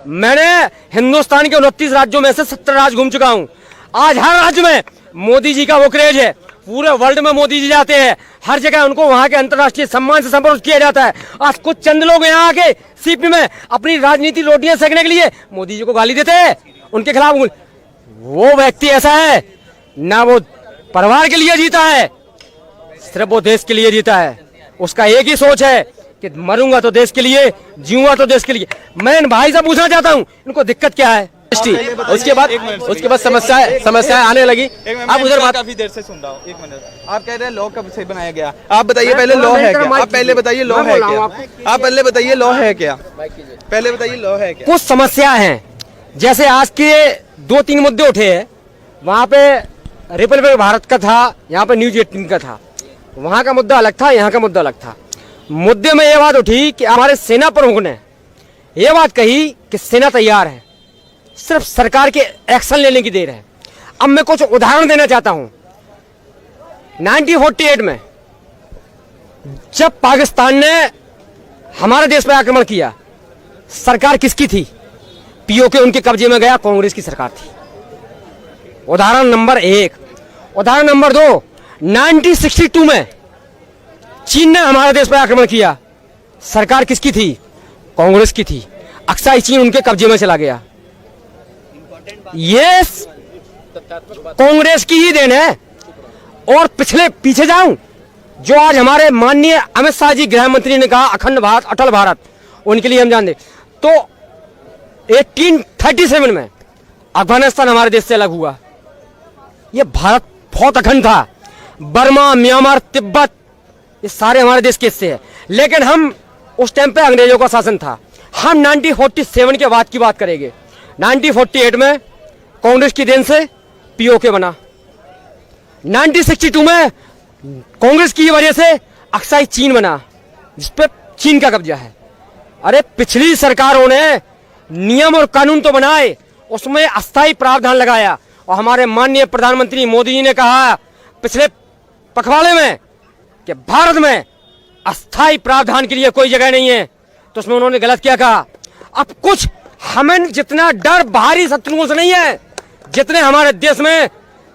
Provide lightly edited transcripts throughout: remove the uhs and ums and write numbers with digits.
मैंने हिंदुस्तान के 29 राज्यों में से 70 राज्य घूम चुका हूँ। आज हर राज्य में मोदी जी का वो क्रेज है, पूरे वर्ल्ड में मोदी जी जाते हैं, हर जगह उनको वहां के अंतर्राष्ट्रीय सम्मान से संबोधित किया जाता है। आज कुछ चंद लोग यहाँ आके सीपी में अपनी राजनीति रोटियां सेकने के लिए मोदी जी को गाली देते हैं, उनके खिलाफ। वो व्यक्ति ऐसा है ना, वो परिवार के लिए जीता है, सिर्फ वो देश के लिए जीता है। उसका एक ही सोच है कि मरूंगा तो देश के लिए, जीऊंगा तो देश के लिए। मैं इन भाई से पूछना चाहता हूँ, इनको दिक्कत क्या है? उसके बाद समस्याएं आने लगी। आप उधर बात काफी देर से सुन रहा हूँ। एक मिनट, आप कह रहे हैं लॉ कब से बनाया गया? आप बताइए पहले लॉ है क्या? आप पहले बताइए लॉ है क्या? आप पहले बताइए लॉ है क्या? पहले बताइए लॉ है क्या? कुछ समस्या है, जैसे आज के 2-3 मुद्दे उठे हैं। वहाँ पे रिपब्लिक भारत का था, यहाँ पे न्यूज 18 का था। वहाँ का मुद्दा अलग था, यहाँ का मुद्दा अलग था। मुद्दे में ये बात उठी कि हमारे सेना प्रमुख ने ये बात कही कि सेना तैयार है, सिर्फ सरकार के एक्शन लेने की देर है। अब मैं कुछ उदाहरण देना चाहता हूं। 1948 में जब पाकिस्तान ने हमारे देश पर आक्रमण किया, सरकार किसकी थी? पीओके उनके कब्जे में गया, कांग्रेस की सरकार थी। उदाहरण नंबर 1। उदाहरण नंबर 2, 1962 में चीन ने हमारे देश पर आक्रमण किया, सरकार किसकी थी? कांग्रेस की थी। अक्साई चीन उनके कब्जे में चला गया। ये कांग्रेस की ही देन है। और पीछे जाऊं, जो आज हमारे माननीय अमित शाह जी गृह मंत्री ने कहा अखंड भारत अटल भारत, उनके लिए हम जानते। तो 1837 में अफगानिस्तान हमारे देश से अलग हुआ। ये भारत बहुत अखंड था। बर्मा, म्यांमार, तिब्बत, ये सारे हमारे देश के हिस्से हैं। लेकिन हम उस टाइम पे अंग्रेजों का शासन था। हम 1947 के बाद की बात करेंगे। 1948 में कांग्रेस की देन से पीओके बना। 1962 में कांग्रेस की वजह से अक्साई चीन बना, जिस पे चीन का कब्जा है। अरे पिछली सरकारों ने नियम और कानून तो बनाए, उसमें अस्थायी प्रावधान लगाया। और हमारे माननीय प्रधानमंत्री मोदी जी ने कहा पिछले पखवाड़े में कि भारत में अस्थायी प्रावधान के लिए कोई जगह नहीं है। तो उसमें उन्होंने गलत क्या कहा? अब कुछ हमें जितना डर बाहरी शत्रुओं से नहीं है, जितने हमारे देश में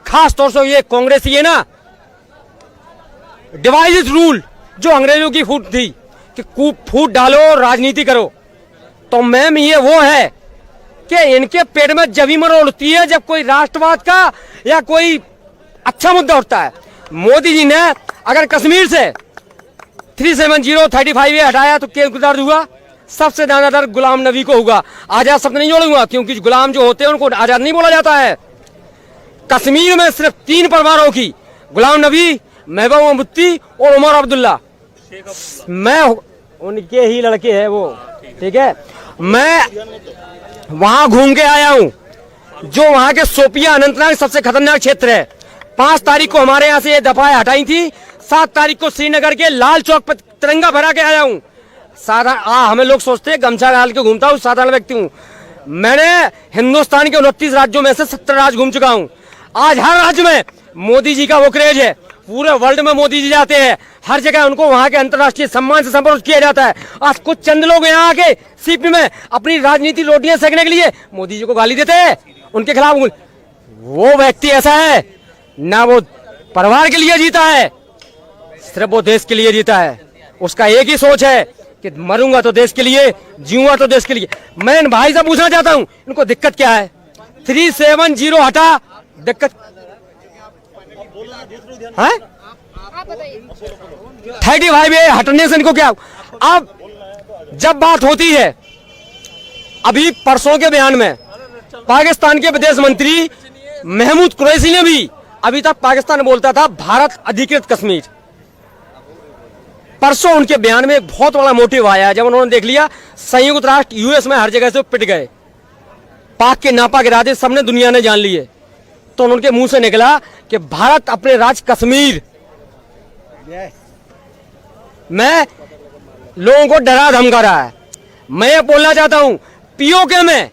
खास तौर से ये कांग्रेस ही है ना, डिवाइडेड रूल, जो अंग्रेजों की फूट थी कि फूट डालो राजनीति करो। तो मैम ये वो है कि इनके पेट में जब ही मरोड़ उठती है जब कोई राष्ट्रवाद का या कोई अच्छा मुद्दा उठता है। मोदी जी ने अगर कश्मीर से 370-35 हटाया तो क्या दर्द हुआ? सबसे ज्यादा दर्द गुलाम नबी को होगा। आजाद शब्द नहीं जोड़ूंगा, क्योंकि गुलाम जो होते हैं उनको आजाद नहीं बोला जाता है। कश्मीर में सिर्फ 3 परिवारों की, गुलाम नबी, महबूबा मुफ्ती और उमर अब्दुल्ला, मैं उनके ही लड़के हैं वो, ठीक है। मैं वहां घूम के आया हूं, जो वहां के शोपिया अनंतनाग सबसे खतरनाक क्षेत्र है। 5 तारीख को हमारे यहाँ से ये दफाएं हटाई थी, 7 तारीख को श्रीनगर के लाल चौक पर तिरंगा फहरा के आया हूँ। हमें लोग सोचते हैं गमछा डाल के घूमता हूँ, साधारण व्यक्ति हूँ। मैंने हिंदुस्तान के 29 राज्यों में से 70 राज्य घूम चुका हूँ। आज हर राज्य में मोदी जी का वो क्रेज है, पूरे वर्ल्ड में मोदी जी जाते हैं, हर जगह उनको वहां के अंतर्राष्ट्रीय सम्मान से संबोधित किया जाता है। आज कुछ चंद लोग यहाँ आके सीपी में अपनी राजनीति रोटियां सेकने के लिए मोदी जी को गाली देते हैं, उनके खिलाफ। वो व्यक्ति ऐसा है ना, वो परिवार के लिए जीता है, सिर्फ वो देश के लिए जीता है। उसका एक ही सोच है कि मरूंगा तो देश के लिए, जीऊंगा तो देश के लिए। मैं इन भाई से पूछना चाहता हूं, इनको दिक्कत क्या है? 370 हटा, दिक्कत है? 35 हटने से इनको क्या? अब जब बात होती है, अभी परसों के बयान में पाकिस्तान के विदेश मंत्री महमूद कुरैशी ने भी, अभी तक पाकिस्तान बोलता था भारत अधिकृत कश्मीर, परसों उनके बयान में एक बहुत बड़ा मोटिव आया जब उन्होंने देख लिया संयुक्त राष्ट्र यूएस में हर जगह से पिट गए, पाक के नापाक इरादे सबने दुनिया ने जान लिए। तो उनके मुंह से निकला कि भारत अपने राज्य कश्मीर में लोगों को डरा धमका रहा है। मैं ये बोलना चाहता हूं, पीओके में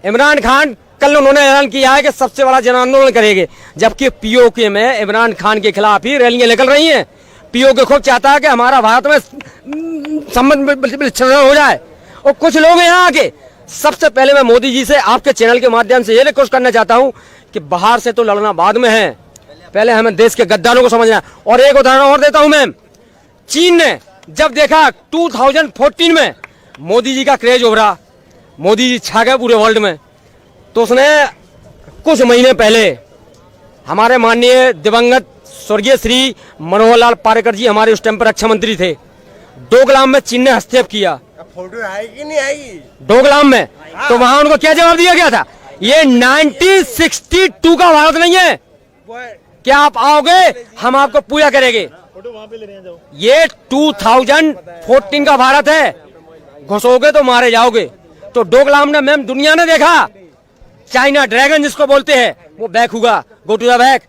इमरान खान, कल उन्होंने ऐलान किया है कि सबसे बड़ा जन आंदोलन करेंगे, जबकि पीओके में इमरान खान के खिलाफ ही रैलियां निकल रही हैं। पीओके खूब चाहता है कि हमारा भारत में संबंध हो जाए, और कुछ लोग यहाँ आके सबसे पहले मैं मोदी जी से आपके चैनल के माध्यम से ये रिक्वेस्ट करना चाहता हूं कि बाहर से तो लड़ना बाद में है, पहले हमें देश के गद्दारों को समझना है। और एक उदाहरण और देता हूं मैं, चीन ने जब देखा 2014 में मोदी जी का क्रेज हो रहा, मोदी जी छा गए पूरे वर्ल्ड में, तो उसने कुछ महीने पहले हमारे माननीय दिवंगत स्वर्गीय श्री मनोहर लाल पारिकर जी हमारे उस टाइम पर रक्षा मंत्री थे, डोकलाम में चीन ने हस्तक्षेप किया। फोटो आएगी नहीं आएगी डोकलाम में, तो वहां उनको क्या जवाब दिया गया था? ये 1962 का भारत नहीं है, क्या आप आओगे हम आपको पूजा करेंगे। ये 2014 का भारत है, घुसोगे तो मारे जाओगे। तो डोकलाम ने मैम दुनिया ने देखा, चाइना ड्रैगन जिसको बोलते हैं वो बैक हुआ, गो टू द बैक।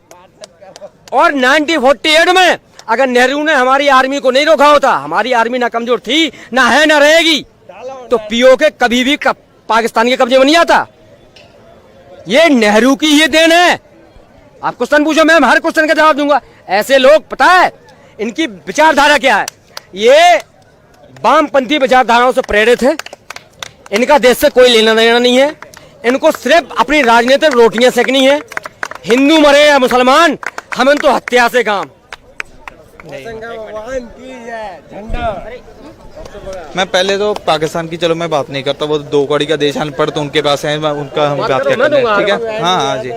और 1948 में अगर नेहरू ने हमारी आर्मी को नहीं रोका होता, हमारी आर्मी ना कमजोर थी, ना है, ना रहेगी, तो पीओके कभी भी पाकिस्तान के कब्जे में नहीं आता। ये नेहरू की ये देन है। आप क्वेश्चन पूछो, मैं हर क्वेश्चन का जवाब दूंगा। ऐसे लोग, पता है इनकी विचारधारा क्या है, ये वामपंथी विचारधाराओं से प्रेरित है, इनका देश से कोई लेना देना नहीं है, इनको सिर्फ अपनी राजनीतिक रोटियां सेकनी है। हिंदू मरे या मुसलमान, हमें तो हत्या से काम। मैं पहले तो पाकिस्तान की चलो मैं बात नहीं करता, वो दो कौड़ी का देश अनपढ़ तो उनके पास है, उनका हम बात करते हैं, ठीक है। हाँ हाँ जी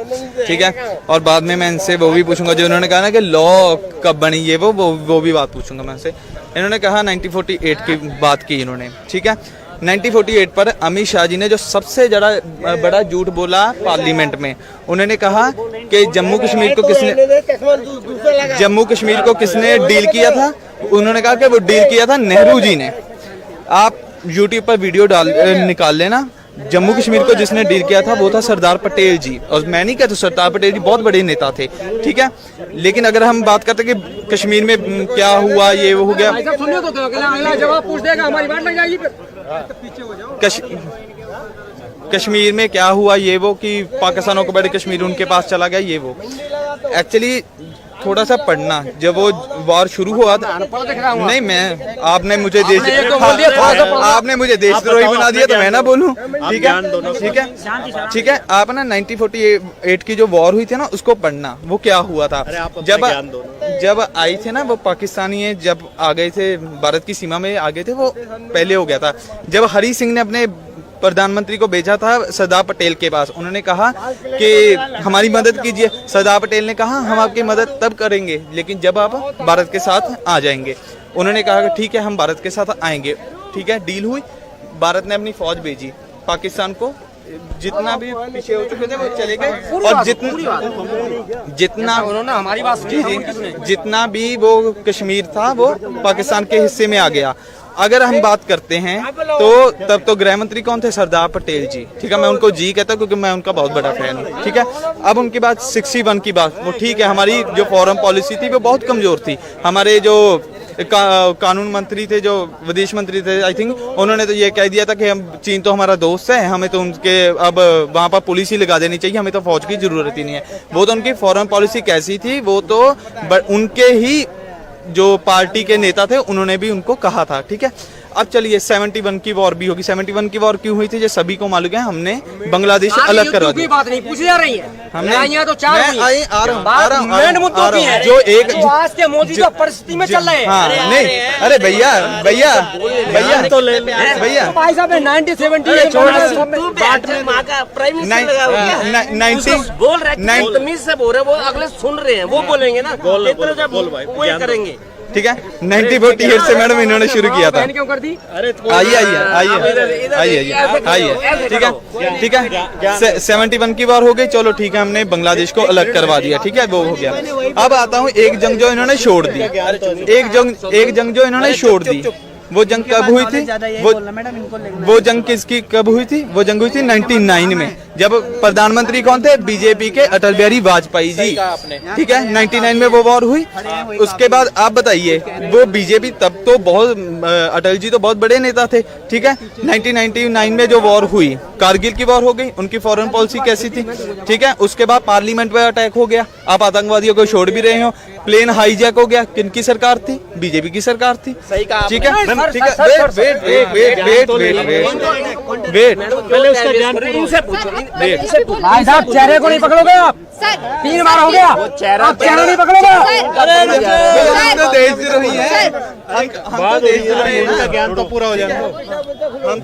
ठीक है। और बाद में मैं इनसे वो भी पूछूंगा जो इन्होंने कहा ना कि लॉ कब बनी, ये वो भी बात पूछूंगा मैं इनसे। इन्होंने कहा 1948 की बात की इन्होंने, ठीक है। 1948 पर अमित शाह जी ने जो सबसे बड़ा झूठ बोला पार्लियामेंट में, उन्होंने कहा कि जम्मू कश्मीर को किसने डील किया था। उन्होंने कहा कि वो डील किया था नेहरू जी ने। आप यूट्यूब पर वीडियो निकाल लेना, जम्मू कश्मीर को जिसने डील किया था वो था सरदार पटेल जी। और मैं नहीं कहता, सरदार पटेल जी बहुत बड़े नेता थे, ठीक है। लेकिन अगर हम बात करते कि कश्मीर में क्या हुआ, ये वो हो गया, कश्मीर में क्या हुआ, ये वो कि पाकिस्तानों को बड़े कश्मीर उनके पास चला गया, ये वो। एक्चुअली थोड़ा सा पढ़ना, जब वो वॉर शुरू हुआ था, नहीं मैं आपने मुझे देशद्रोही बना दिया तो मैं ना बोलूं, ठीक है ठीक है ठीक है। आप ना 1948 की जो वॉर हुई थी ना उसको पढ़ना, वो क्या हुआ था। जब आई थे ना वो पाकिस्तानी, जब आ गए थे भारत की सीमा में आ गए थे, वो पहले हो गया था जब हरी सिंह ने अपने प्रधानमंत्री को भेजा था सरदार पटेल के पास। उन्होंने कहा कि हमारी मदद कीजिए। सरदार पटेल ने कहा हम आपकी मदद तब करेंगे लेकिन जब आप भारत के साथ आ जाएंगे। उन्होंने कहा कि ठीक है हम भारत के साथ आएंगे, ठीक है। डील हुई, भारत ने अपनी फौज भेजी पाकिस्तान को, जितना भी पीछे हो चुके थे वो चले गए। और जितना उन्होंने हमारी बात जितना भी वो कश्मीर था वो पाकिस्तान के हिस्से में आ गया। अगर हम बात करते हैं तो तब तो गृह मंत्री कौन थे, सरदार पटेल जी, ठीक है। मैं उनको जी कहता हूँ क्योंकि मैं उनका बहुत बड़ा फैन हूँ, ठीक है। अब उनकी बात 61 की बात, वो ठीक है। हमारी जो फॉरेन पॉलिसी थी वो बहुत कमजोर थी। हमारे जो कानून मंत्री थे, जो विदेश मंत्री थे, आई थिंक उन्होंने तो ये कह दिया था कि हम चीन तो हमारा दोस्त है, हमें तो उनके अब वहाँ पर पुलिस ही लगा देनी चाहिए, हमें तो फौज की जरूरत ही नहीं है। वो तो उनकी फॉरेन पॉलिसी कैसी थी, वो तो उनके ही जो पार्टी के नेता थे उन्होंने भी उनको कहा था, ठीक है। अब चलिए 71 की वॉर भी होगी। 71 की वॉर क्यों हुई थी, ये सभी को मालूम है। हमने बांग्लादेश अलग करवा दिया। बात नहीं पूछी जा रही है, हमने तो चार जो एक आज के मौजूदा परिस्थिति में चल रहे हैं। हाँ नहीं, अरे भैया तो ले भैया भाई साहब 1970 अगले सुन रहे हैं, वो बोलेंगे ना, वो करेंगे, ठीक है। 1948 से मैडम इन्होंने शुरू किया था। क्यों कर दी? आइए ठीक है। 71 की बार हो गई, चलो ठीक है, हमने बांग्लादेश को अलग करवा दिया, ठीक है, वो हो गया। अब आता हूँ एक जंग जो इन्होंने छोड़ दी, एक जंग जो इन्होंने छोड़ दी। वो जंग कब हुई थी, वो जंग किसकी कब हुई थी? वो जंग हुई थी 99 में, जब प्रधानमंत्री कौन थे? बीजेपी के अटल बिहारी वाजपेयी जी, ठीक है। 99 में वो वॉर हुई। उसके बाद आप बताइए, वो बीजेपी तब तो बहुत, अटल जी तो बहुत बड़े नेता थे, ठीक है। 1999 में जो वॉर हुई, कारगिल की वॉर हो गई, उनकी फॉरेन पॉलिसी कैसी थी, ठीक है। उसके बाद पार्लियामेंट पे अटैक हो गया, आप आतंकवादियों को छोड़ भी रहे हो। प्लेन हाईजैक हो गया, किनकी सरकार थी? बीजेपी की सरकार थी, सही कहा ठीक है, ठीक है। वेट पहले उसका ज्ञान इनसे पूछो, भाई साहब चेहरे को नहीं पकड़ोगे आप, 3 बार हो गया, आप चेहरे नहीं पकड़ोगे। ज्ञान तो पूरा हो जाए।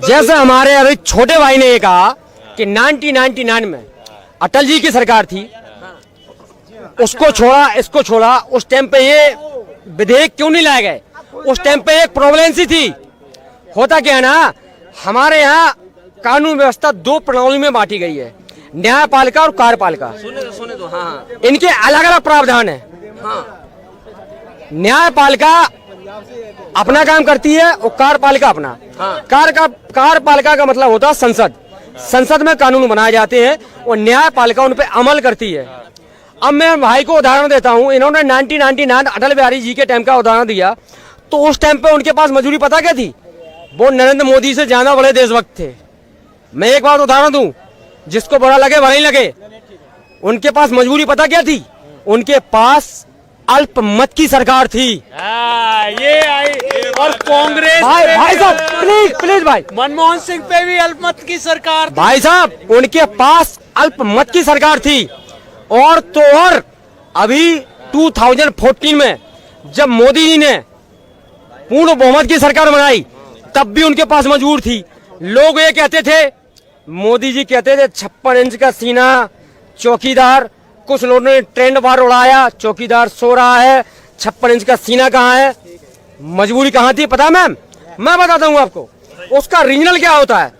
जैसे हमारे अभी छोटे भाई ने ये कहा कि 1999 में अटल जी की सरकार थी, उसको छोड़ा इसको छोड़ा, उस टाइम पे ये विधेयक क्यों नहीं लाए गए? उस टाइम पे एक प्रॉब्लम सी थी। होता क्या है ना, हमारे यहाँ कानून व्यवस्था 2 प्रणाली में बांटी गई है, न्यायपालिका और कार्यपालिका। सुने दो, हाँ इनके अलग अलग प्रावधान है। न्यायपालिका अपना काम करती है और कार्यपालिका अपना। कार्यपालिका का मतलब होता है संसद। संसद में कानून बनाए जाते हैं और न्यायपालिका उन पे अमल करती है। अब मैं भाई को उदाहरण देता हूं, इन्होंने 1999 अटल बिहारी जी के टाइम का उदाहरण दिया, तो उस टाइम पे उनके पास मजबूरी पता क्या थी? वो नरेंद्र मोदी से ज्यादा बड़े देशभक्त थे। मैं एक बात उदाहरण दूं, जिसको बुरा लगे भला ही लगे, उनके पास मजबूरी पता क्या थी? उनके पास अल्पमत की सरकार थी। ये आई, और कांग्रेस भाई साहब प्लीज भाई, मनमोहन सिंह पे भी अल्पमत की सरकार थी। भाई साहब उनके पास अल्पमत की सरकार थी। और तो और अभी 2014 में जब मोदी जी ने पूर्ण बहुमत की सरकार बनाई, तब भी उनके पास मजबूर थी। लोग ये कहते थे, मोदी जी कहते थे 56 इंच का सीना चौकीदार, कुछ लोगों ने ट्रेंड बार उड़ाया, चौकीदार सो रहा है, 56 इंच का सीना कहाँ है? मजबूरी कहाँ थी पता है मैम? मैं बताता हूँ आपको। उसका रीजनल क्या होता है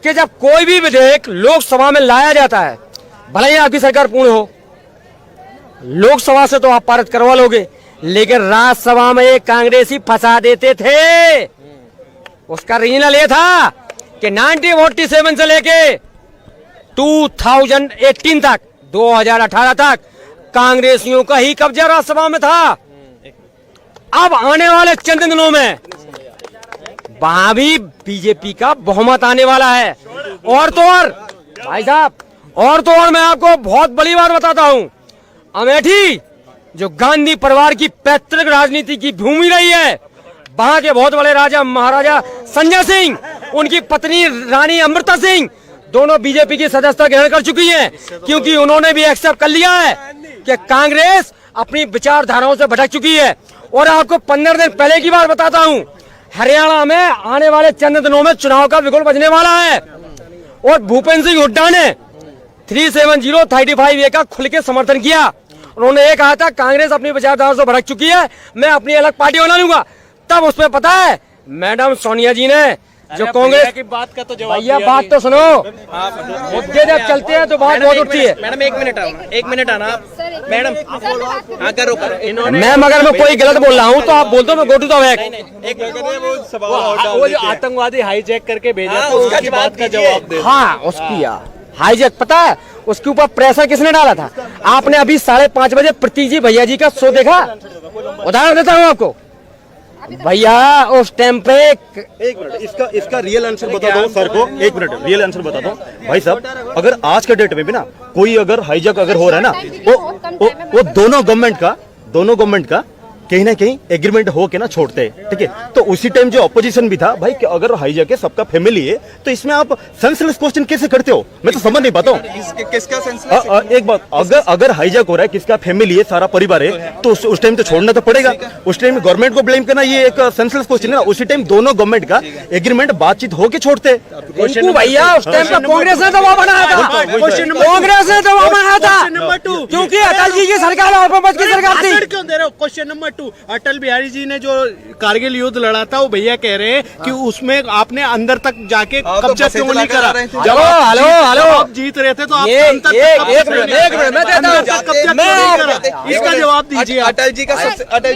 कि जब कोई भी विधेयक लोकसभा में लाया जाता है, भले ही आपकी सरकार पूर्ण हो, लोकसभा से तो आप पारित करवा लोगे, लेकिन राज्यसभा में एक कांग्रेसी फंसा देते थे। उसका रीजनल ये था कि 1947 से लेके 2018 तक, 2018 तक कांग्रेसियों का ही कब्जा राज्यसभा में था। अब आने वाले चंद दिनों में वहां भी बीजेपी का बहुमत आने वाला है। और तो और भाई साहब, और तो और मैं आपको बहुत बड़ी बात बताता हूं, अमेठी जो गांधी परिवार की पैतृक राजनीति की भूमि रही है, वहां के बहुत बड़े राजा महाराजा संजय सिंह, उनकी पत्नी रानी अमृता सिंह, दोनों बीजेपी की सदस्यता ग्रहण कर चुकी हैं, क्योंकि उन्होंने भी एक्सेप्ट कर लिया है कि कांग्रेस अपनी विचारधाराओं से भटक चुकी है। और आपको 15 दिन पहले की बात बताता हूं, हरियाणा में आने वाले चंद दिनों में चुनाव का बिगुल बजने वाला है और भूपेंद्र सिंह हुड्डा ने 370-35A का खुल के समर्थन किया। उन्होंने ये कहा था कांग्रेस अपनी विचारधारा से भटक चुकी है, मैं अपनी अलग पार्टी बना लूंगा। तब उसमें पता है मैडम सोनिया जी ने जो कांग्रेस की बात का तो जवाब, भैया बात तो सुनो, मुद्दे जब चलते हैं तो बात बहुत उठती है। मैडम एक मिनट आना मैडम, हाँ करो। मैं मगर मैं कोई गलत बोल रहा हूँ तो आप बोल दो, मैं गो टू द फैक्ट। वो जो आतंकवादी हाईजैक करके भेजा था, उसकी बात का जवाब दे। हाँ उसकी हाईजैक पता है उसके ऊपर प्रेशर किसने डाला था? आपने अभी 5:30 बजे प्रतीक जी भैया जी का शो देखा? उदाहरण देता हूँ आपको भैया, उस टाइम पे एक मिनट इसका रियल आंसर बता दो सर को। एक मिनट रियल आंसर बता दो भाई साहब। अगर आज के डेट में भी ना कोई अगर हाईजैक अगर हो रहा है ना, वो दोनों गवर्नमेंट का कहीं ना कहीं एग्रीमेंट हो के ना छोड़ते हैं, ठीक है। तो उसी टाइम जो अपोजिशन भी था भाई कि अगर हाईजैक है सबका फैमिली है, तो इसमें आप सेंसलेस क्वेश्चन कैसे करते हो? मैं तो समझ नहीं पाता हूँ। किसका सेंसलेस? एक बात, अगर हाईजैक हो रहा है, किसका फैमिली है, सारा परिवार है, तो उस टाइम तो छोड़ना तो पड़ेगा। उस टाइम गवर्नमेंट को ब्लेम करना ये एक सेंसलेस क्वेश्चन है ना। उसी टाइम दोनों गवर्नमेंट का एग्रीमेंट बातचीत होके छोड़ते। भैया उस टाइम पे कांग्रेस ने दबाव बनाया था, कांग्रेस ने दबाव बनाया था, क्योंकि अटल जी की सरकार अल्पमत की सरकार थी। क्यों दे रहे हो? क्वेश्चन नंबर 2, अटल बिहारी जी ने जो कारगिल युद्ध लड़ा था, वो भैया कह रहे हैं कि उसमें आपने अंदर तक जाके कब्जा क्यों नहीं करा? हेलो आप जीत रहे थे तो आप एक मिनट मैं देता हूं, कब्जा क्यों नहीं करा? इसका जवाब दीजिए। अटल जी का सबसे, अटल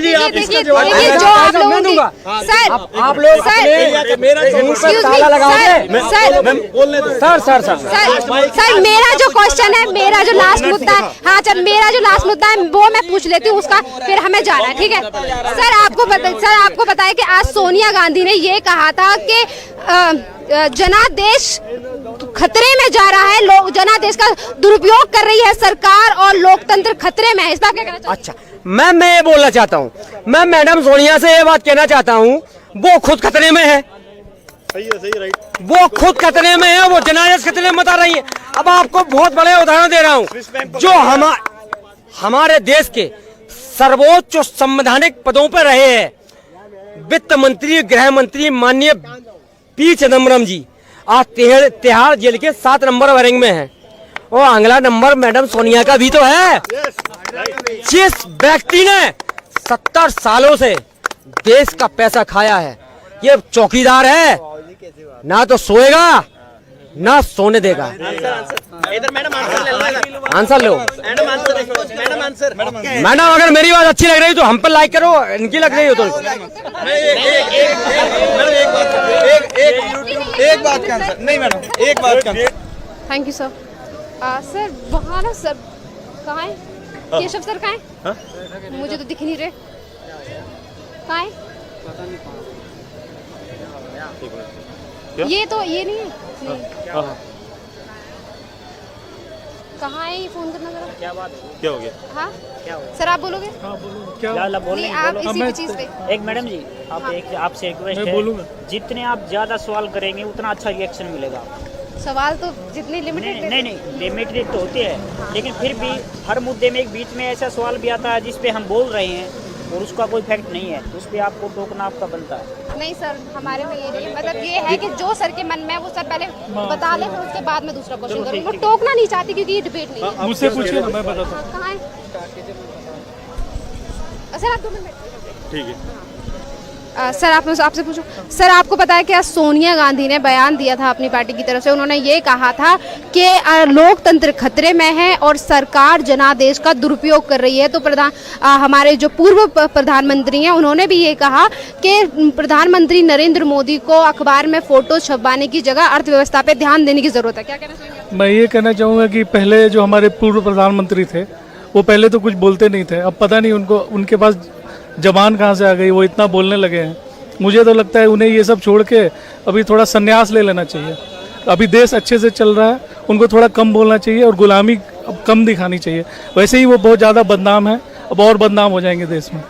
जी आप इसका जवाब मैं दूंगा। आप लोग मेरा ताला लगाओगे? सर मेरा जो क्वेश्चन है, मेरा जो लास्ट मुद्दा है, हाँ चल मेरा जो लास्ट मुद्दा है वो मैं पूछ लेती हूँ, उसका फिर हमें जाना है, ठीक है। सर आपको बताया कि आज सोनिया गांधी ने ये कहा था कि जनादेश खतरे में जा रहा है, लोग जनादेश का दुरुपयोग कर रही है सरकार और लोकतंत्र खतरे में है। इस बात क्या कहना चाहिए? अच्छा, मैं ये बोलना चाहता हूँ, मैं मैडम सोनिया से ये बात कहना चाहता हूँ, वो खुद खतरे में है, सही है, सही, राइट। वो खुद खतरे में है, वो जनादेश खतरे में बता रही है। अब आपको बहुत बड़े उदाहरण दे रहा हूँ, जो हमारे देश के सर्वोच्च संवैधानिक पदों पर रहे हैं, वित्त मंत्री, गृह मंत्री माननीय पी चिदम्बरम जी आज तिहाड़ जेल के 7 नंबर वारंट में है, और अगला नंबर मैडम सोनिया का भी तो है। जिस व्यक्ति ने 70 सालों से देश का पैसा खाया है, ये चौकीदार है, ना तो सोएगा ना सोने देगा। इधर मैडम आंसर ले लो, आंसर लो madam answer, madam answer. Madam, अगर मेरी बात अच्छी लग रही तो हम पर लाइक करो, इनकी लग रही हो तो एक बात का आंसर नहीं मैडम, एक बात का answer. Thank you sir. Sir वहाँ ना सर कहाँ है केशव सर, कहाँ है? मुझे तो दिख नहीं रहे, कहाँ है? ये तो ये नहीं है, नहीं। कहाँ है ये? फोन करना जरा। क्या बात, क्या हो गया? हाँ सर, आप बोलोगे? नहीं, आप इसी चीज पे। एक मैडम जी, आप एक आपसे रिक्वेस्ट है, जितने आप ज्यादा सवाल करेंगे उतना अच्छा रिएक्शन मिलेगा। सवाल तो जितने लिमिटेड नहीं लिमिटेड तो होते हैं, लेकिन फिर भी हर मुद्दे में एक बीच में ऐसा सवाल भी आता है जिस पे हम बोल रहे हैं और उसका कोई फैक्ट नहीं है, तो उस पर आपको टोकना आपका बनता है। नहीं सर, हमारे में ये नहीं है, मतलब ये है कि जो सर के मन में है वो सर पहले बता ले, फिर उसके बाद में दूसरा क्वेश्चन करूँगा। टोकना नहीं चाहती क्योंकि ये डिबेट नहीं है। मुझसे पूछिए ना, मैं बताता हूँ। कहाँ है सर? आप 2 मिनट। ठीक है। सर आपसे पूछो, सर आपको पता है कि आज सोनिया गांधी ने बयान दिया था अपनी पार्टी की तरफ से, उन्होंने ये कहा था कि लोकतंत्र खतरे में है और सरकार जनादेश का दुरुपयोग कर रही है। तो हमारे जो पूर्व प्रधानमंत्री हैं उन्होंने भी ये कहा कि प्रधानमंत्री नरेंद्र मोदी को अखबार में फोटो छपवाने की जगह अर्थव्यवस्था पे ध्यान देने की जरूरत है। क्या कहना चाहेंगे? मैं ये कहना चाहूँगा कि पहले जो हमारे पूर्व प्रधानमंत्री थे वो पहले तो कुछ बोलते नहीं थे, अब पता नहीं उनके पास जबान कहाँ से आ गई, वो इतना बोलने लगे हैं। मुझे तो लगता है उन्हें ये सब छोड़ के अभी थोड़ा संन्यास ले लेना चाहिए। अभी देश अच्छे से चल रहा है, उनको थोड़ा कम बोलना चाहिए और गुलामी अब कम दिखानी चाहिए। वैसे ही वो बहुत ज़्यादा बदनाम है, अब और बदनाम हो जाएंगे देश में।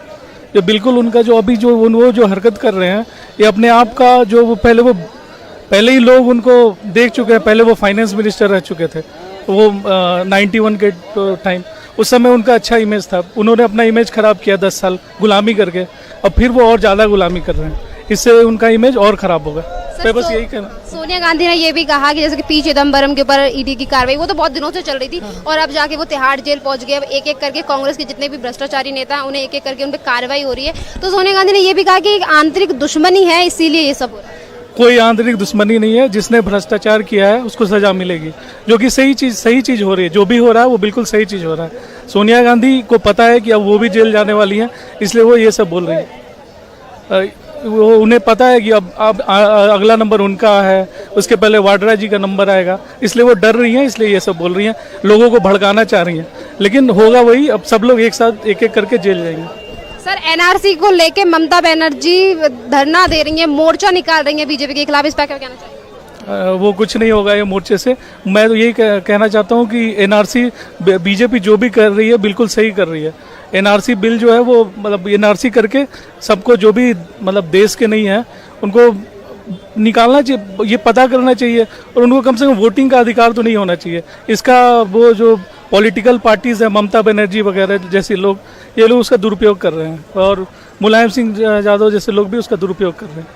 ये बिल्कुल उनका जो अभी जो वो जो हरकत कर रहे हैं, ये अपने आप का जो वो पहले ही लोग उनको देख चुके हैं। पहले वो फाइनेंस मिनिस्टर रह चुके थे, वो 91 के टाइम, उस समय उनका अच्छा इमेज था। उन्होंने अपना इमेज खराब किया 10 साल गुलामी करके, अब फिर वो और ज़्यादा गुलामी कर रहे हैं, इससे उनका इमेज और ख़राब होगा। तो बस यही कहना। सोनिया गांधी ने ये भी कहा कि जैसे कि पी चिदम्बरम के ऊपर ईडी की कार्रवाई, वो तो बहुत दिनों से चल रही थी और अब जाके वो तिहाड़ जेल पहुंच गए। अब एक एक करके कांग्रेस के जितने भी भ्रष्टाचारी नेता हैं उन्हें एक एक करके उन पर कार्रवाई हो रही है। तो सोनिया गांधी ने ये भी कहा कि एक आंतरिक दुश्मनी है, इसीलिए ये सब हो रहा है। कोई आंतरिक दुश्मनी नहीं है, जिसने भ्रष्टाचार किया है उसको सजा मिलेगी, जो कि सही चीज़ हो रही है। जो भी हो रहा है वो बिल्कुल सही चीज़ हो रहा है। सोनिया गांधी को पता है कि अब वो भी जेल जाने वाली हैं, इसलिए वो ये सब बोल रही है। वो उन्हें पता है कि अब अगला नंबर उनका है, उसके पहले वाड्रा जी का नंबर आएगा, इसलिए वो डर रही हैं, इसलिए ये सब बोल रही हैं, लोगों को भड़काना चाह रही हैं। लेकिन होगा वही, अब सब लोग एक साथ एक एक करके जेल जाएंगे। सर एनआरसी को लेके ममता बनर्जी धरना दे रही है, मोर्चा निकाल रही है बीजेपी के खिलाफ, इस पर क्या कहना चाहिए? वो कुछ नहीं होगा ये मोर्चे से। मैं तो यही कहना चाहता हूँ कि एनआरसी बीजेपी जो भी कर रही है बिल्कुल सही कर रही है। एनआरसी बिल जो है वो मतलब एनआरसी करके सबको जो भी मतलब देश के नहीं है उनको निकालना चाहिए, ये पता करना चाहिए, और उनको कम से कम वोटिंग का अधिकार तो नहीं होना चाहिए। इसका वो जो पॉलिटिकल पार्टीज़ है, ममता बनर्जी वगैरह जैसे लोग, ये लोग उसका दुरुपयोग कर रहे हैं, और मुलायम सिंह यादव जैसे लोग भी उसका दुरुपयोग कर रहे हैं।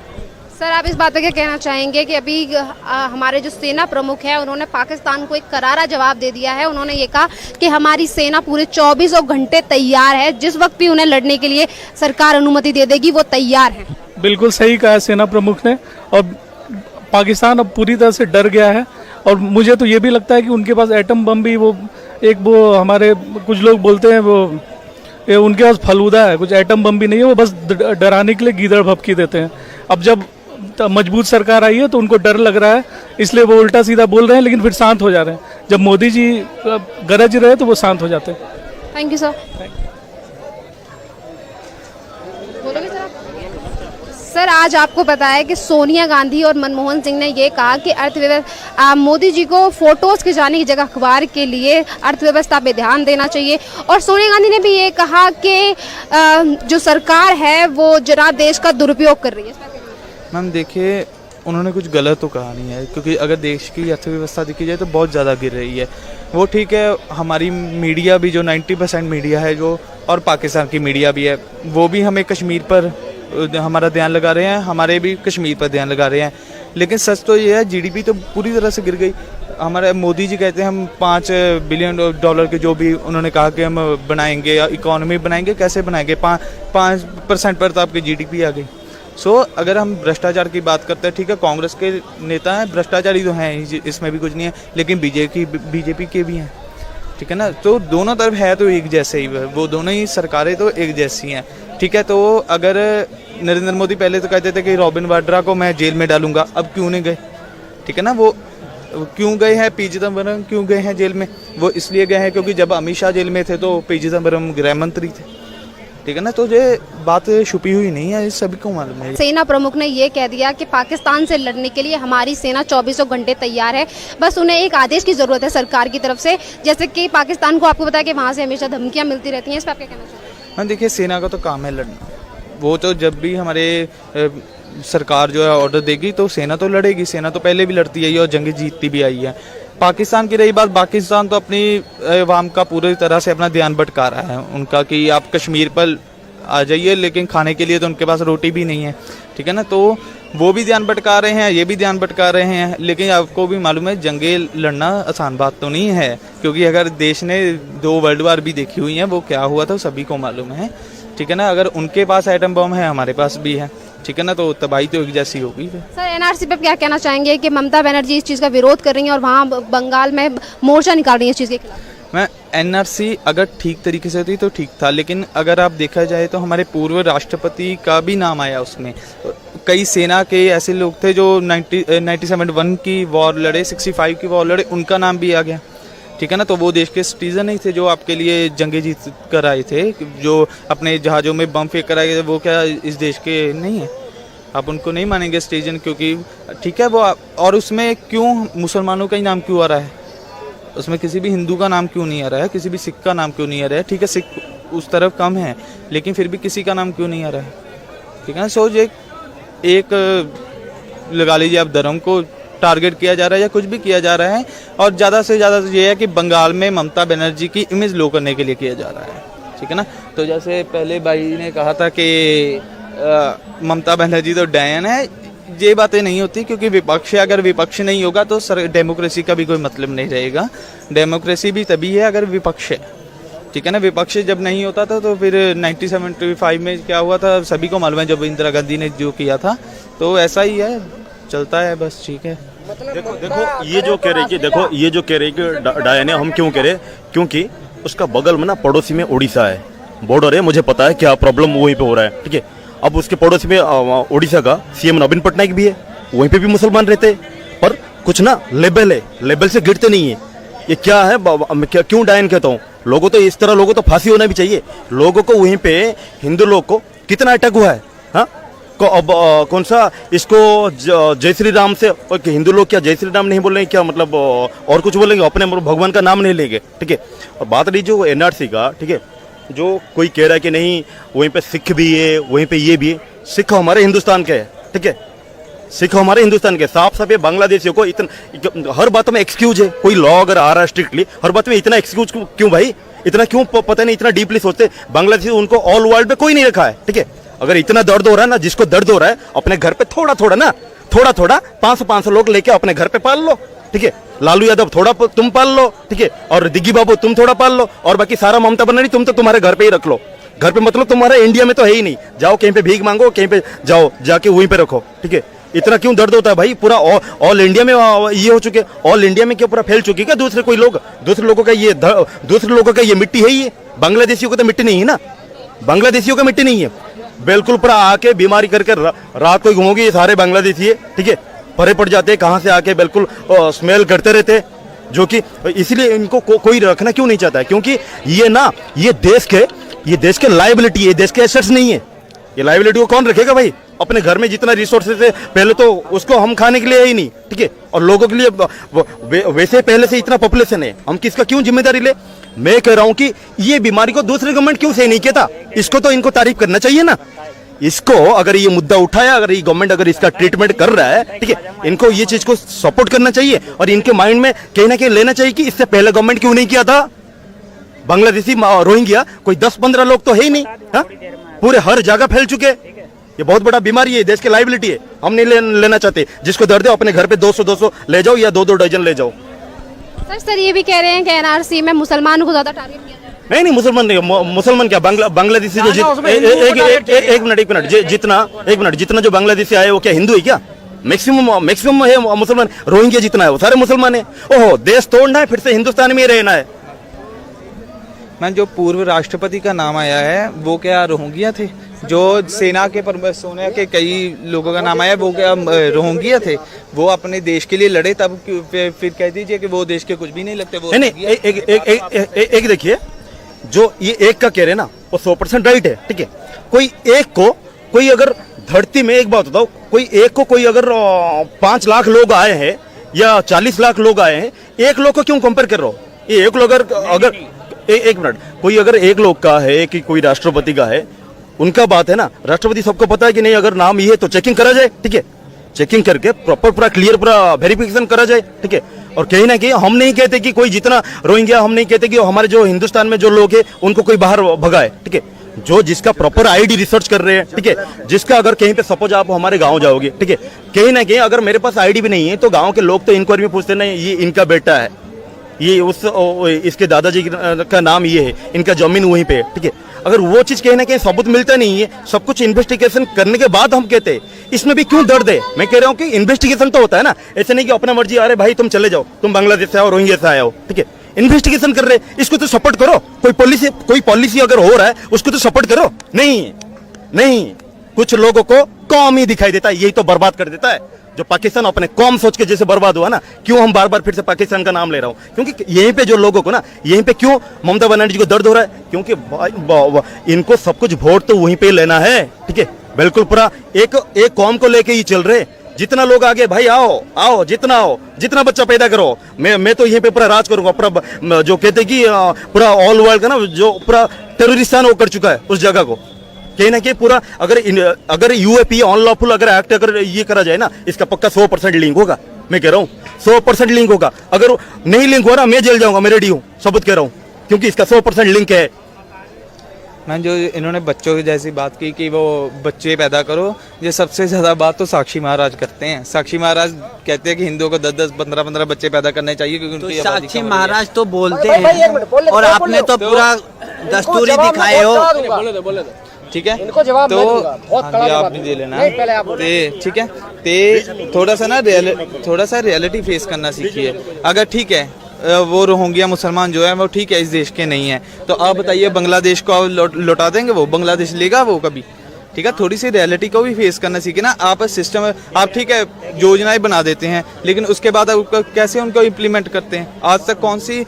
सर आप इस बात पर क्या कहना चाहेंगे कि अभी हमारे जो सेना प्रमुख है उन्होंने पाकिस्तान को एक करारा जवाब दे दिया है। उन्होंने ये कहा कि हमारी सेना पूरे 24 घंटे तैयार है, जिस वक्त भी उन्हें लड़ने के लिए सरकार अनुमति दे देगी वो तैयार है। बिल्कुल सही कहा है सेना प्रमुख ने, और पाकिस्तान अब पूरी तरह से डर गया है। और मुझे तो ये भी लगता है कि उनके पास एटम बम भी वो हमारे कुछ लोग बोलते हैं उनके पास फलूदा है, कुछ एटम बम भी नहीं है, वो बस डराने के लिए गीदड़ भभकी देते हैं। अब जब मजबूत सरकार आई है तो उनको डर लग रहा है, इसलिए वो उल्टा सीधा बोल रहे हैं, लेकिन फिर शांत हो जा रहे हैं। जब मोदी जी गरज रहे तो वो शांत हो जाते हैं। Thank you sir. बोलोगे सर आप? सर आज आपको पता है कि सोनिया गांधी और मनमोहन सिंह ने ये कहा कि अर्थव्यवस्था मोदी जी को फोटोज खिंचाने की जगह अखबार के लिए अर्थव्यवस्था पे ध्यान देना चाहिए। और सोनिया गांधी ने भी ये कहा कि जो सरकार है वो जनादेश का दुरुपयोग कर रही है। मैम देखिए, उन्होंने कुछ गलत तो कहा नहीं है, क्योंकि अगर देश की अर्थव्यवस्था देखी जाए तो बहुत ज़्यादा गिर रही है। वो ठीक है, हमारी मीडिया भी जो 90% मीडिया है जो, और पाकिस्तान की मीडिया भी है, वो भी हमें कश्मीर पर हमारा ध्यान लगा रहे हैं, हमारे भी कश्मीर पर ध्यान लगा रहे हैं। लेकिन सच तो ये है, जीडीपी तो पूरी तरह से गिर गई। हमारे मोदी जी कहते हैं हम $5 बिलियन के जो भी उन्होंने कहा कि हम बनाएंगे या इकोनॉमी बनाएंगे, कैसे बनाएंगे? 5% पर तो आपकी जीडीपी आ गई। अगर हम भ्रष्टाचार की बात करते हैं, ठीक है, कांग्रेस के नेता हैं, भ्रष्टाचारी तो हैं, इसमें भी कुछ नहीं है, लेकिन बीजेपी के भी हैं, ठीक है ना। तो दोनों तरफ है तो एक जैसे ही, वो दोनों ही सरकारें तो एक जैसी हैं, ठीक है। तो अगर नरेंद्र मोदी पहले तो कहते थे कि रॉबिन वाड्रा को मैं जेल में डालूंगा, अब क्यों नहीं गए, ठीक है ना। वो क्यों गए हैं? पी चिदम्बरम क्यों गए हैं जेल में? वो इसलिए गए हैं क्योंकि जब अमित शाह जेल में थे तो पी चिदम्बरम गृह मंत्री थे, ठीक है ना। तो ये बात छुपी हुई नहीं है, सभी को मालूम है। सेना प्रमुख ने ये कह दिया कि पाकिस्तान से लड़ने के लिए हमारी सेना 24 घंटे तैयार है, बस उन्हें एक आदेश की जरूरत है सरकार की तरफ से। जैसे कि पाकिस्तान को आपको पता है कि वहाँ से हमेशा धमकियाँ मिलती रहती हैं, इस पर आप क्या कहना चाहते हैं? हाँ देखिए, सेना का तो काम है लड़ना। वो तो जब भी हमारे सरकार जो है ऑर्डर देगी तो सेना तो लड़ेगी। सेना तो पहले भी लड़ती आई है और जंगे जीतती भी आई है। पाकिस्तान की रही बात, पाकिस्तान तो अपनी अवाम का पूरी तरह से अपना ध्यान भटका रहा है उनका, कि आप कश्मीर पर आ जाइए, लेकिन खाने के लिए तो उनके पास रोटी भी नहीं है, ठीक है ना। तो वो भी ध्यान भटका रहे हैं, ये भी ध्यान भटका रहे हैं। लेकिन आपको भी मालूम है, जंगे लड़ना आसान बात तो नहीं है, क्योंकि अगर देश ने 2 वर्ल्ड वार भी देखी हुई हैं, वो क्या हुआ था सभी को मालूम है, ठीक है ना। अगर उनके पास एटम बम है, हमारे पास भी है, ठीक है ना, तो तबाही तो एक जैसी होगी। सर एनआरसी पे क्या कहना चाहेंगे कि ममता बनर्जी इस चीज़ का विरोध कर रही हैं और वहाँ बंगाल में मोर्चा निकाल रही है इस चीज़ के खिलाफ? मैं एनआरसी अगर ठीक तरीके से होती तो ठीक था, लेकिन अगर आप देखा जाए तो हमारे पूर्व राष्ट्रपति का भी नाम आया उसमें। कई सेना के ऐसे लोग थे जो 97 की वॉर लड़े, 65 की वॉर लड़े, उनका नाम भी आ गया, ठीक है ना। तो वो देश के सिटीजन नहीं थे जो आपके लिए जंगे जीत कर आए थे, जो अपने जहाज़ों में बम फेंक कर आए थे, वो क्या इस देश के नहीं है? आप उनको नहीं मानेंगे सिटीजन, क्योंकि ठीक है वो। और उसमें क्यों मुसलमानों का ही नाम क्यों आ रहा है? उसमें किसी भी हिंदू का नाम क्यों नहीं आ रहा है? किसी भी सिख का नाम क्यों नहीं आ रहा है? ठीक है, सिख उस तरफ कम है, लेकिन फिर भी किसी का नाम क्यों नहीं आ रहा है, ठीक है ना। सो एक लगा लीजिए आप, धर्म को टारगेट किया जा रहा है या कुछ भी किया जा रहा है, और ज़्यादा से ज़्यादा ये है कि बंगाल में ममता बनर्जी की इमेज लो करने के लिए किया जा रहा है, ठीक है ना। तो जैसे पहले भाई ने कहा था कि ममता बनर्जी तो डायन है, ये बातें नहीं होती, क्योंकि विपक्ष है। अगर विपक्ष नहीं होगा तो डेमोक्रेसी का भी कोई मतलब नहीं रहेगा। डेमोक्रेसी भी तभी है अगर विपक्ष है, ठीक है ना। विपक्ष जब नहीं होता था तो फिर 1975 में क्या हुआ था सभी को मालूम है, जब इंदिरा गांधी ने जो किया था। तो ऐसा ही है, चलता है बस, ठीक है। देखो ये जो कह रही कि डायन है, हम क्यों कह रहे? क्योंकि उसका बगल में ना पड़ोसी में उड़ीसा है, बॉर्डर है, मुझे पता है क्या प्रॉब्लम वहीं पे हो रहा है, ठीक है। अब उसके पड़ोसी में उड़ीसा का सीएम नवीन पटनायक भी है, वहीं पे भी मुसलमान रहते हैं, पर कुछ ना लेबल है, लेबल से गिरते नहीं है। ये क्या है? क्यों डायन कहता हूँ? लोगों तो इस तरह, लोगों तो फांसी होना भी चाहिए। लोगों को वहीं पे हिंदू लोग को कितना अटैक हुआ है, हाँ। को अब कौन सा इसको जय श्री राम से, हिंदू लोग क्या जय श्री राम नहीं बोलेंगे क्या? मतलब और कुछ बोलेंगे, अपने भगवान का नाम नहीं लेंगे, ठीक है। और बात रही जो एनआरसी का, ठीक है, जो कोई कह रहा है कि नहीं वहीं पे सिख भी है, वहीं पे ये भी है। सिख हमारे हिंदुस्तान के है, ठीक है, सिख हमारे हिंदुस्तान के। साफ साफ ये बांग्लादेशियों को इतना हर बात में एक्सक्यूज है। कोई लॉ अगर आ रहा है स्ट्रिक्टली, हर बात में इतना एक्सक्यूज क्यों भाई? इतना क्यों? पता नहीं, इतना डीपली सोचते बांग्लादेशी, उनको ऑल वर्ल्ड में कोई नहीं रखा है, ठीक है। अगर इतना दर्द हो रहा है ना, जिसको दर्द हो रहा है अपने घर पे थोड़ा थोड़ा 500 लोग लेके अपने घर पे पाल लो, ठीक है। लालू यादव थोड़ा तुम पाल लो, ठीक है, और दिग्गी बाबू तुम थोड़ा पाल लो, और बाकी सारा ममता बनर्जी तुम तो तुम्हारे घर पे ही रख लो। घर पे मतलब तुम्हारे इंडिया में तो है ही नहीं, जाओ कहीं पे भीख मांगो, कहीं पे जाओ जाके वहीं पे रखो, ठीक है। इतना क्यों दर्द होता है भाई? पूरा ऑल इंडिया में ये हो चुके, ऑल इंडिया में क्या पूरा फैल चुकी क्या? दूसरे लोगों का ये मिट्टी है ही है। बांग्लादेशियों को तो मिट्टी नहीं है ना, बांग्लादेशियों का मिट्टी नहीं है, बिल्कुल पूरा आके बीमारी करके रात को घूमोगे ये सारे बांग्लादेशी है, ठीक है। परे पड़ जाते हैं, कहाँ से आके बिल्कुल स्मेल करते रहते, जो कि इसीलिए इनको कोई रखना क्यों नहीं चाहता है? क्योंकि ये देश के लायबिलिटी है, देश के एसेट्स नहीं है। ये लायबिलिटी को कौन रखेगा भाई? अपने घर में जितना रिसोर्सेज है पहले तो उसको हम खाने के लिए है ही नहीं, ठीक है, और लोगों के लिए वैसे पहले से इतना पॉपुलेशन है, हम किसका क्यों जिम्मेदारी ले। मैं कह रहा हूं कि ये बीमारी को दूसरे गवर्नमेंट क्यों सही नहीं कहता, इसको तो इनको तारीफ करना चाहिए ना। इसको अगर ये मुद्दा उठाया, अगर ये गवर्नमेंट अगर इसका ट्रीटमेंट कर रहा है, ठीक है, इनको ये चीज को सपोर्ट करना चाहिए और इनके माइंड में कहीं ना कहीं लेना चाहिए कि इससे पहले गवर्नमेंट क्यों नहीं किया था। बांग्लादेशी रोहिंग्या कोई 10-15 लोग तो है ही नहीं, हा? पूरे हर जगह फैल चुके। ये बहुत बड़ा बीमारी है, देश की लाइबिलिटी है, हम नहीं लेना चाहते। जिसको दर्द है अपने घर पे 200 ले जाओ या 2-2 डजन ले जाओ। सर ये भी कह रहे हैं कि एनआरसी में मुसलमानों को ज्यादा टारगेट किया जा रहा है। नहीं मुसलमान नहीं, मुसलमान क्या बांग्लादेशी जो एक मिनट जितना जो बांग्लादेशी आए वो क्या हिंदू है क्या? मैक्सिमम है मुसलमान, रोहिंग्या जितना है वो सारे मुसलमान है। ओहो, देश तोड़ना है फिर से हिंदुस्तान में रहना है। मैं जो पूर्व राष्ट्रपति का नाम आया है वो क्या रोहिंग्या थे? जो सेना के सोनिया के कई लोगों का नाम आया वो क्या रोहिंग्या थे? वो अपने देश के लिए लड़े, तब फिर कह दीजिए कि वो देश के कुछ भी नहीं लगते। वो नहीं एक देखिए, जो ये एक का कह रहे ना वो 100% राइट है, ठीक है। कोई अगर धरती में, एक बात बताओ, कोई एक को कोई अगर 5 लाख लोग आए हैं या 40 लाख लोग आए हैं, एक लोग को क्यों कंपेयर कर रहे हो? ये एक लोग अगर एक मिनट, कोई अगर एक लोग का है कि कोई राष्ट्रपति का है, उनका बात है ना। राष्ट्रपति सबको पता है कि नहीं, अगर नाम ये है तो चेकिंग करा जाए, ठीक है, चेकिंग करके प्रॉपर पूरा क्लियर पूरा वेरिफिकेशन करा जाए, ठीक है। और कहीं ना कहीं हम नहीं कहते कि कोई जितना रोहिंग्या, हम नहीं कहते कि हमारे जो हिंदुस्तान में जो लोग हैं उनको कोई बाहर भगाए, ठीक है। जो जिसका प्रॉपर आईडी रिसर्च कर रहे हैं, ठीक है, जिसका अगर कहीं पे सपोज आप हमारे गांव जाओगे, ठीक है, कहीं ना कहीं अगर मेरे पास आईडी भी नहीं है तो गांव के लोग तो इंक्वायरी में पूछते नहीं ये इनका बेटा है, ये इसके दादाजी का नाम ये है, इनका जमीन वहीं पे है, ठीक है। अगर वो चीज कहीं ना कहीं सबूत मिलता नहीं है, सब कुछ इन्वेस्टिगेशन करने के बाद हम कहते हैं, इसमें भी क्यों दर्द है? मैं कह रहा हूँ कि इन्वेस्टिगेशन तो होता है ना, ऐसे नहीं कि अपना मर्जी, अरे भाई तुम चले जाओ, तुम बांग्लादेश से आओ, रोहिंग्या से आए हो, ठीक है, इन्वेस्टिगेशन कर रहे, इसको तो सपोर्ट करो। कोई पॉलिसी अगर हो रहा है उसको तो सपोर्ट करो। नहीं, कुछ लोगों को कौम ही दिखाई देता है, यही तो बर्बाद कर देता है। जो पाकिस्तान अपने कौम सोच के जैसे बर्बाद हुआ ना, क्यों हम बार बार फिर से पाकिस्तान का नाम ले रहा हूं? क्योंकि यहीं पे जो लोगों को ना, यहीं पे क्यों ममता बनर्जी को दर्द हो रहा है? क्योंकि इनको सब कुछ वोट तो वहीं पे लेना है, ठीक है, बिल्कुल पूरा एक कौम को लेके ही चल रहे। जितना लोग आगे भाई आओ, जितना बच्चा पैदा करो, मैं तो यहीं पे पूरा राज करूंगा, पूरा जो कहते कि पूरा ऑल वर्ल्ड का ना जो पूरा टेररिस्तान वो कर चुका है उस जगह को। कहीं ना कहीं पूरा अगर यूएपी अनलॉफुल अगर एक्ट अगर ये करा जाए ना, इसका पक्का 100% लिंक होगा। मैं कह रहा हूँ 100% लिंक होगा। अगर नहीं लिंक हो रहा मैं जेल जाऊंगा, मैं रेडी हूँ, सबूत कह रहा हूँ, क्योंकि इसका 100% लिंक है। मैं जो इन्होंने बच्चों की जैसी बात की कि वो बच्चे पैदा करो, ये सबसे ज्यादा बात तो साक्षी महाराज करते हैं। साक्षी महाराज कहते हैं कि हिंदुओं को 10-10, 15-15 बच्चे पैदा करने चाहिए, क्योंकि उनकी तो साक्षी महाराज तो बोलते हैं और आपने तो पूरा दस्तूरी दिखाए हो। ठीक है, तो आप भी दे लेना, ठीक है। ते थोड़ा सा रियलिटी फेस करना सीखिए। अगर ठीक है वो रोहिंग्या मुसलमान जो है वो ठीक है इस देश के नहीं है, तो आप बताइए बांग्लादेश को लौटा देंगे? वो बांग्लादेश लेगा वो कभी? ठीक है, थोड़ी सी रियलिटी को भी फेस करना सीखे ना। आप सिस्टम, आप ठीक है योजनाएं बना देते हैं, लेकिन उसके बाद कैसे उनको इम्प्लीमेंट करते हैं? आज तक कौन सी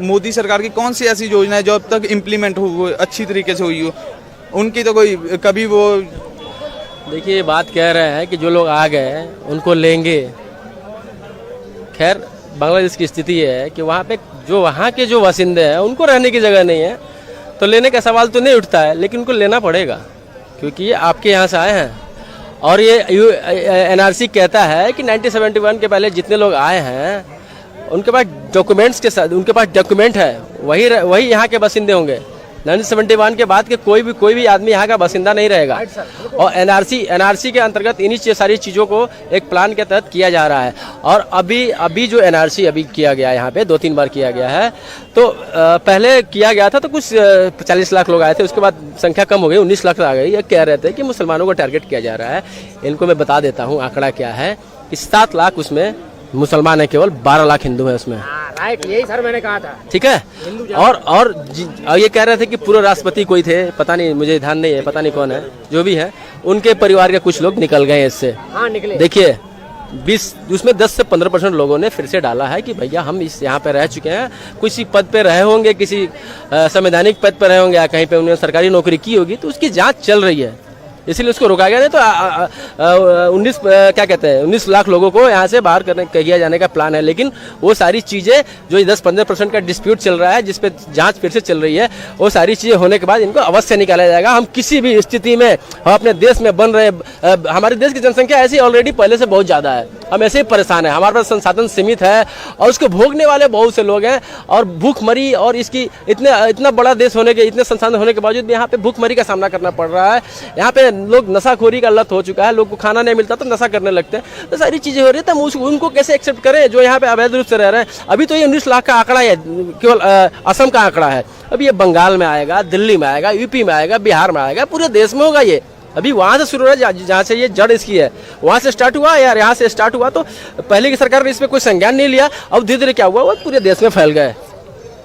मोदी सरकार की कौन सी ऐसी योजना है जो अब तक इम्प्लीमेंट हो अच्छी तरीके से हुई हो? उनकी तो कोई कभी वो, देखिए ये बात कह रहे हैं कि जो लोग आ गए उनको लेंगे। खैर बांग्लादेश की स्थिति है कि वहाँ पे वहाँ के जो बासिंदे हैं उनको रहने की जगह नहीं है, तो लेने का सवाल तो नहीं उठता है, लेकिन उनको लेना पड़ेगा क्योंकि ये आपके यहाँ से आए हैं। और ये एनआरसी कहता है कि 1971 के पहले जितने लोग आए हैं उनके पास डॉक्यूमेंट्स के साथ, उनके पास डॉक्यूमेंट है, वही यहाँ के बासिंदे होंगे। 1971 के बाद के कोई भी आदमी यहाँ का बासिंदा नहीं रहेगा। और एनआरसी के अंतर्गत इन्हीं सारी चीज़ों को एक प्लान के तहत किया जा रहा है। और अभी जो एनआरसी अभी किया गया है यहाँ पे 2-3 बार किया गया है, तो पहले किया गया था तो कुछ 40 लाख लोग आए थे, उसके बाद संख्या कम हो गई, 19 लाख आ गई। ये कह रहे थे कि मुसलमानों को टारगेट किया जा रहा है। इनको मैं बता देता हूँ आंकड़ा क्या है कि 7 लाख उसमें मुसलमान है, केवल 12 लाख हिंदू है उसमें। राइट, यही सर मैंने कहा था। ठीक है, और ये कह रहे थे कि पूर्व राष्ट्रपति कोई थे, पता नहीं, मुझे ध्यान नहीं है, पता नहीं कौन है, जो भी है उनके परिवार के कुछ लोग निकल गए इससे। हाँ, निकले। देखिए 20 उसमें 10 से 15% लोगों ने फिर से डाला है कि भैया हम इस यहाँ पे रह चुके हैं, किसी पद पे रहे होंगे, किसी संवैधानिक पद पे रहे होंगे या कहीं पे उन्होंने सरकारी नौकरी की होगी, तो उसकी जाँच चल रही है। इसलिए उसको रोका गया। नहीं तो 19 लाख लोगों को यहाँ से बाहर किया जाने का प्लान है। लेकिन वो सारी चीज़ें जो 10-15% का डिस्प्यूट चल रहा है, जिस पे जांच फिर से चल रही है, वो सारी चीज़ें होने के बाद इनको अवश्य निकाला जाएगा। हम किसी भी स्थिति में हम अपने देश में बन रहे, हमारे देश की जनसंख्या ऐसी ऑलरेडी पहले से बहुत ज़्यादा है, हम ऐसे ही परेशान है, हमारे पास संसाधन सीमित है और उसको भोगने वाले बहुत से लोग हैं। और भूखमरी और इसकी इतना बड़ा देश होने के, इतने संसाधन होने के बावजूद भी यहाँ पे भूखमरी का सामना करना पड़ रहा है। यहाँ पे लोग नशाखोरी का लत हो चुका है, लोग को खाना नहीं मिलता तो नशा करने लगते हैं। तो सारी चीजें हो रही है, तो उनको कैसे एक्सेप्ट करें जो यहाँ पे अवैध रूप से रह रहे हैं। अभी तो ये 19 लाख का आंकड़ा है, केवल असम का आंकड़ा है। अभी ये बंगाल में आएगा, दिल्ली में आएगा, यूपी में आएगा, बिहार में आएगा, पूरे देश में होगा। ये अभी वहां से शुरू है, जहाँ से ये जड़ इसकी है, वहां से स्टार्ट हुआ यार, यहाँ से स्टार्ट हुआ। तो पहले की सरकार ने इसमें कोई संज्ञान नहीं लिया। अब धीरे धीरे क्या हुआ, वो पूरे देश में फैल गए,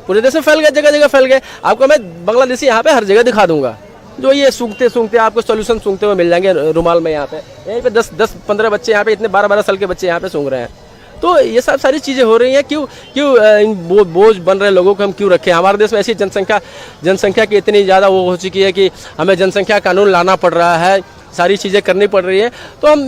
पूरे देश में फैल गए, जगह जगह फैल गए। आपको मैं बांग्लादेशी यहाँ पे हर जगह दिखा दूंगा, जो ये सूंघते आपको सोल्यूशन सूंघते हुए मिल जाएंगे रुमाल में। यहाँ पे यहीं पे 10-15 बच्चे यहाँ पे, इतने 12-12 साल के बच्चे यहाँ पे सूंघ रहे हैं। तो ये सब सारी चीज़ें हो रही हैं। क्यों बोझ बन रहे लोगों को हम क्यों रखें। हमारे देश में ऐसी जनसंख्या की इतनी ज़्यादा वो हो चुकी है कि हमें जनसंख्या कानून लाना पड़ रहा है, सारी चीज़ें करनी पड़ रही है। तो हम